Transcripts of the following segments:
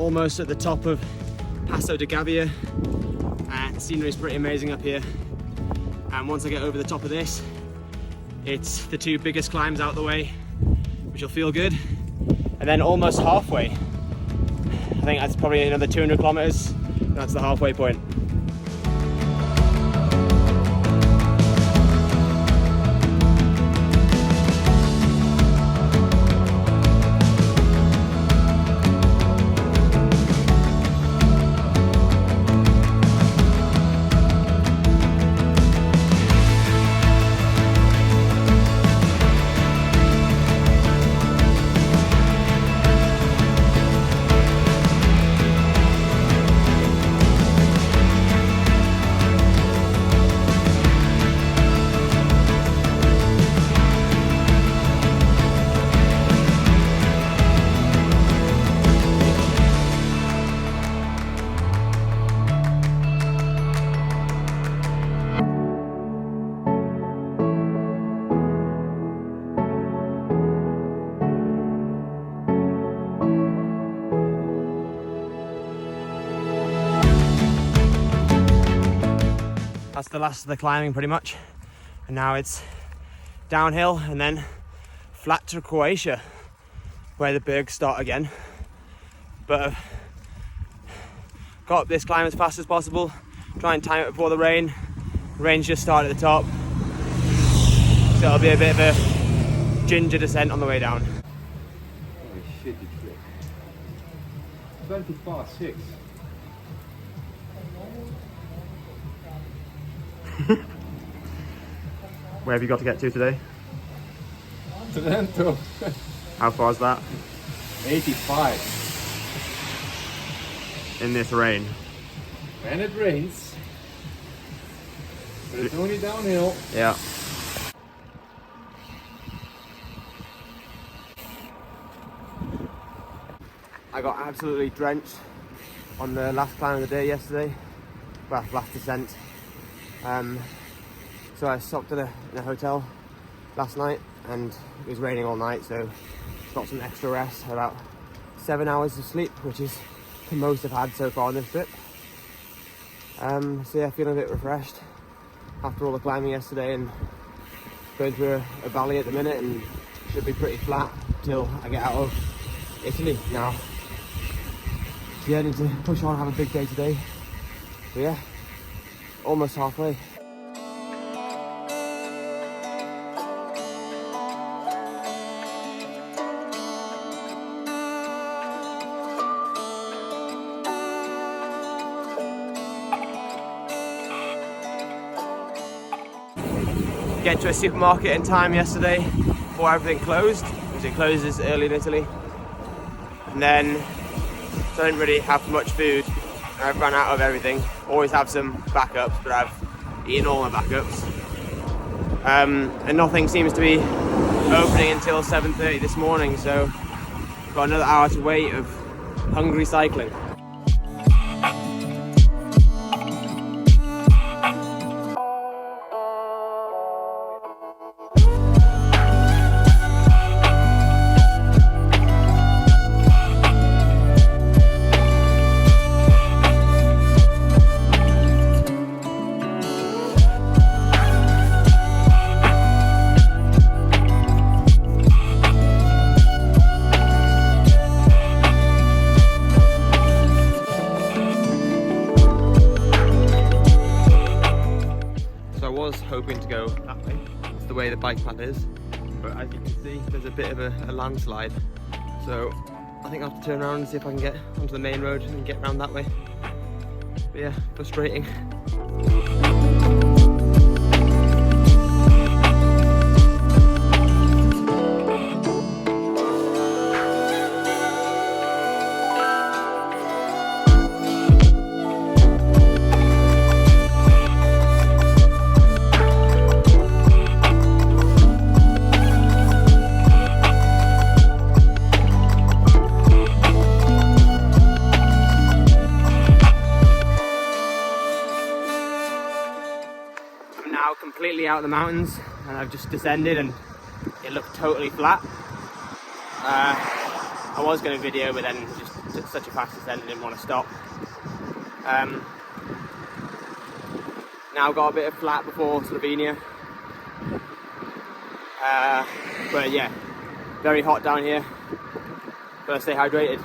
almost at the top of Paso de Gavia. The scenery is pretty amazing up here. And once I get over the top of this, it's the two biggest climbs out the way, which will feel good. And then almost halfway, I think that's probably another 200 kilometers. That's the halfway point. That's the last of the climbing pretty much, and now it's downhill and then flat to Croatia where the bergs start again. But I've got up this climb as fast as possible, try and time it before the rain. The rain's just started at the top, so it'll be a bit of a ginger descent on the way down. Holy shit, you trip. 20 past 6. Where have you got to get to today? Trento. How far is that? 85. In this rain? When it rains. But it's only downhill. Yeah. I got absolutely drenched on the last climb of the day yesterday. Well, last descent. So I stopped in a hotel last night, and it was raining all night, so got some extra rest, about 7 hours of sleep, which is the most I've had so far on this trip. So yeah, feeling a bit refreshed after all the climbing yesterday, and going through a valley at the minute, and should be pretty flat till I get out of Italy now. So yeah, I need to push on, have a big day today. But yeah, almost halfway. Get to a supermarket in time yesterday before everything closed, because it closes early in Italy. And then, so I didn't really have much food. I've run out of everything. Always have some backups, but I've eaten all my backups. And nothing seems to be opening until 7:30 this morning, so I've got another hour to wait of hungry cycling. Hoping to go that way. It's the way the bike path is, but as you can see there's a bit of a landslide, so I think I'll have to turn around and see if I can get onto the main road and get around that way. But yeah, frustrating. Completely out of the mountains, and I've just descended and it looked totally flat. I I was going to video, but then just took such a fast descent, I didn't want to stop. Now got a bit of flat before Slovenia. But yeah, very hot down here. Gotta stay hydrated.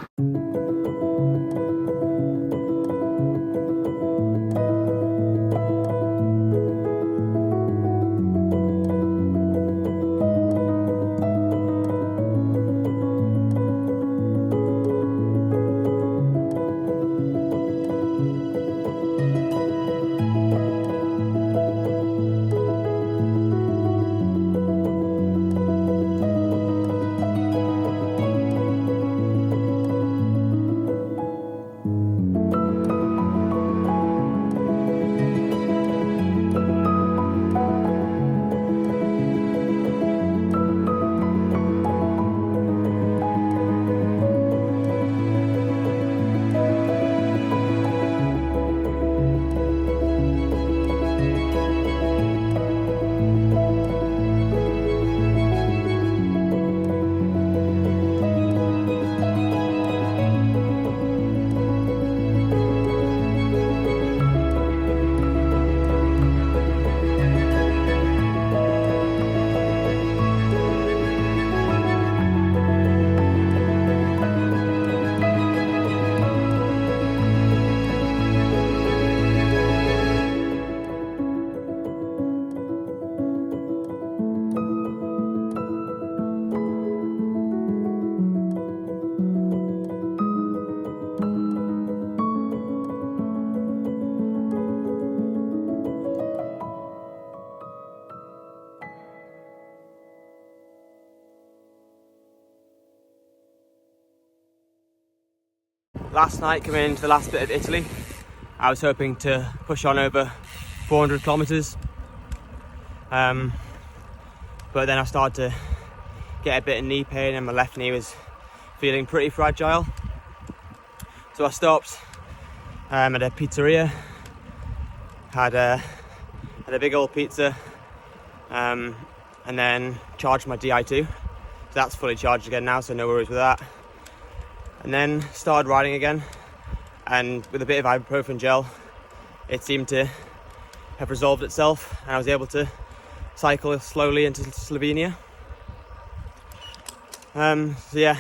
Last night, coming into the last bit of Italy, I was hoping to push on over 400 kilometers, but then I started to get a bit of knee pain and my left knee was feeling pretty fragile. So I stopped at a pizzeria, had a big old pizza, and then charged my Di2. So that's fully charged again now, so no worries with that. And then started riding again, and with a bit of ibuprofen gel, it seemed to have resolved itself, and I was able to cycle slowly into Slovenia. So yeah,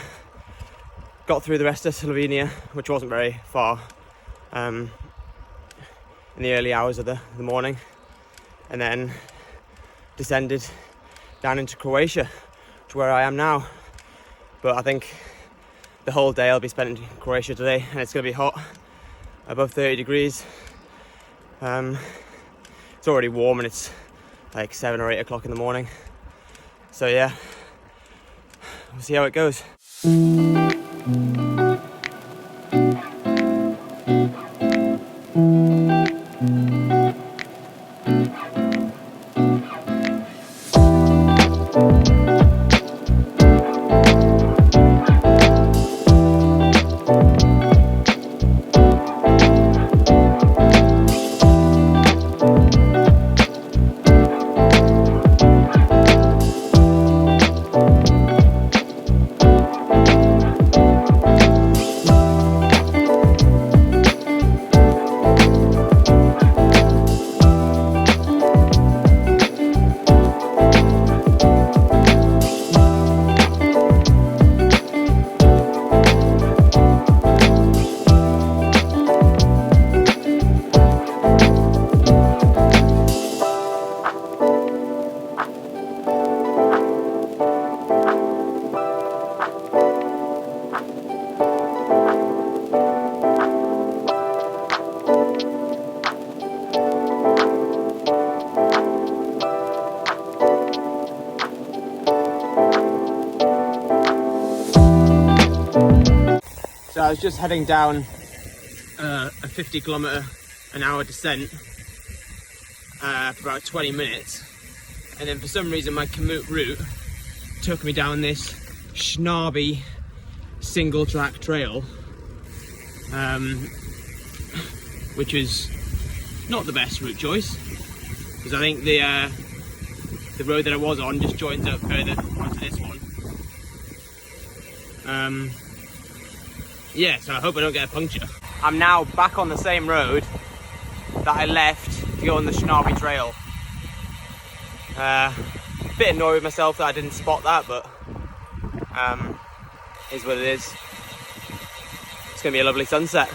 got through the rest of Slovenia, which wasn't very far, in the early hours of the morning, and then descended down into Croatia, which is where I am now. But I think the whole day I'll be spent in Croatia today, and it's going to be hot, above 30 degrees. It's already warm and it's like 7 or 8 o'clock in the morning. So yeah, we'll see how it goes. So I was just heading down a 50 km/h descent for about 20 minutes, and then for some reason my commute route took me down this schnarby single track trail, which was not the best route choice, because I think the road that I was on just joins up further onto this one. Yeah, so I hope I don't get a puncture. I'm now back on the same road that I left to go on the Shinabi Trail. Bit annoyed with myself that I didn't spot that, but is what it is. It's gonna be a lovely sunset.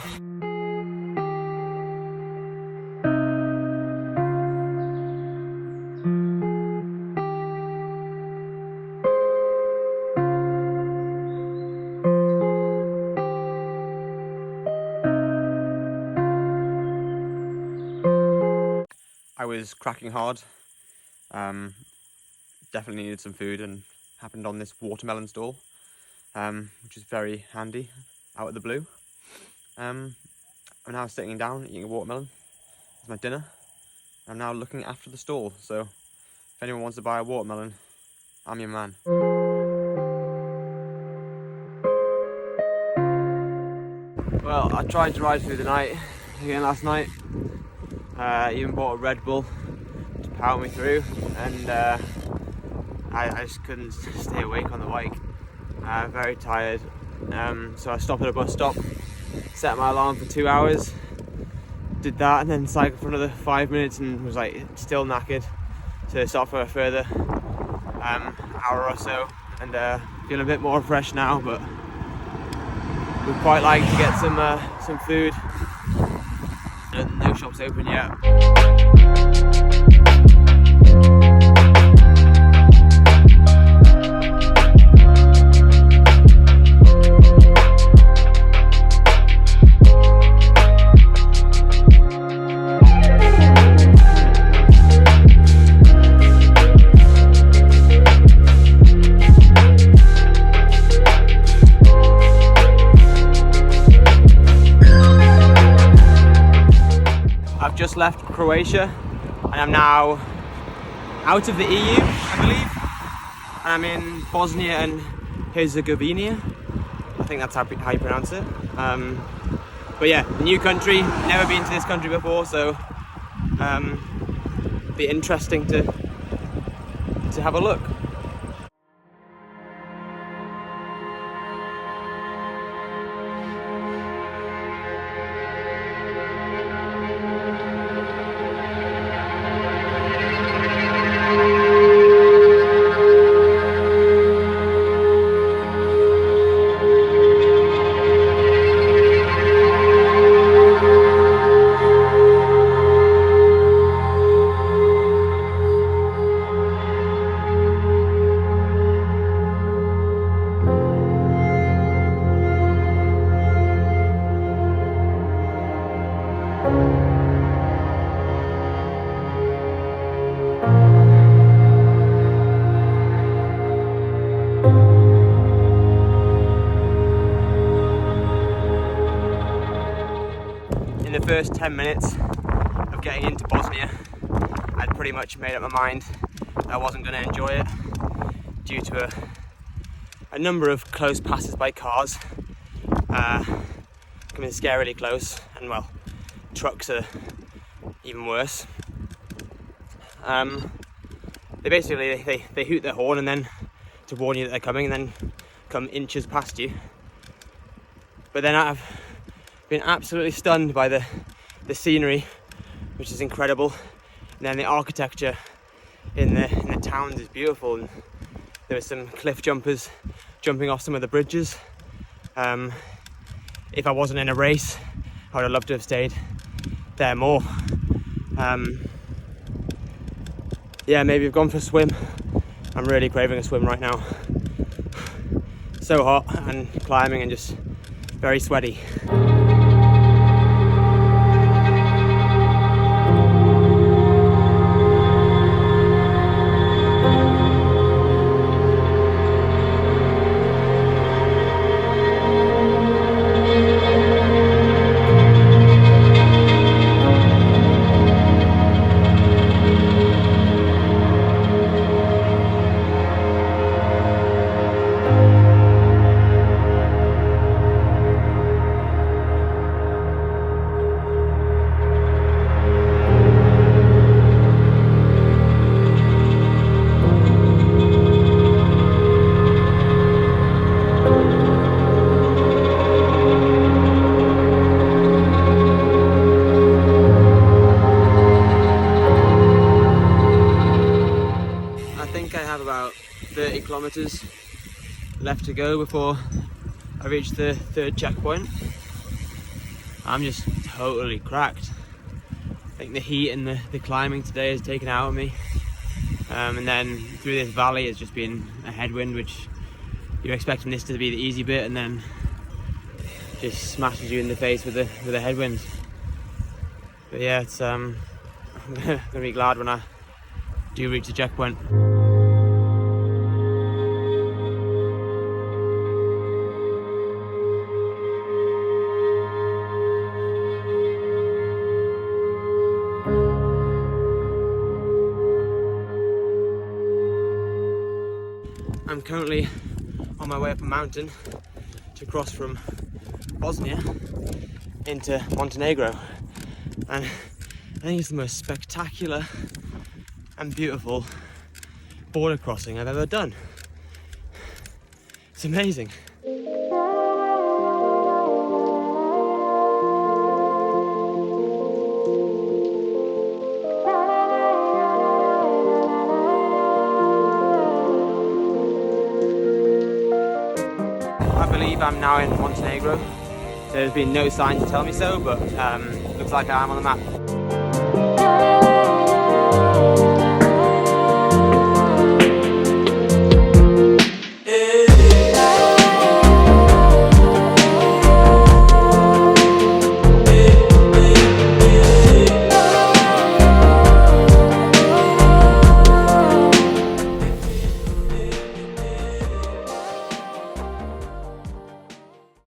I was cracking hard. Definitely needed some food and happened on this watermelon stall, which is very handy out of the blue. I'm now sitting down eating a watermelon as my dinner. I'm now looking after the stall, so if anyone wants to buy a watermelon, I'm your man. Well, I tried to ride through the night again last night. Even bought a Red Bull to power me through, and I just couldn't stay awake on the bike. Very tired, so I stopped at a bus stop, set my alarm for 2 hours, did that, and then cycled for another 5 minutes and was like still knackered, so stop for a further hour or so, and feeling a bit more fresh now, but would quite like to get some food. No shops open yet. Just left Croatia and I'm now out of the EU, I believe, and I'm in Bosnia and Herzegovina. I think that's how you pronounce it. But yeah, new country, never been to this country before, so be interesting to have a look. In the first 10 minutes of getting into Bosnia, I'd pretty much made up my mind that I wasn't going to enjoy it due to a number of close passes by cars, coming scarily close, and well, trucks are even worse. They basically they hoot their horn and then to warn you that they're coming, and then come inches past you. But then I've been absolutely stunned by the scenery, which is incredible, and then the architecture in the towns is beautiful, and there were some cliff jumpers jumping off some of the bridges. If I wasn't in a race, I would have loved to have stayed there more. Yeah, maybe I've gone for a swim. I'm really craving a swim right now. So hot and climbing and just very sweaty. kilometers left to go before I reach the 3rd checkpoint. I'm just totally cracked. I think the heat and the climbing today has taken out of me. And then through this valley it's just been a headwind, which you're expecting this to be the easy bit, and then just smashes you in the face with a headwind. But yeah, it's I'm gonna be glad when I do reach the checkpoint. I'm currently on my way up a mountain to cross from Bosnia into Montenegro, and I think it's the most spectacular and beautiful border crossing I've ever done. It's amazing. I believe I'm now in Montenegro. There's been no sign to tell me so, but looks like I am on the map.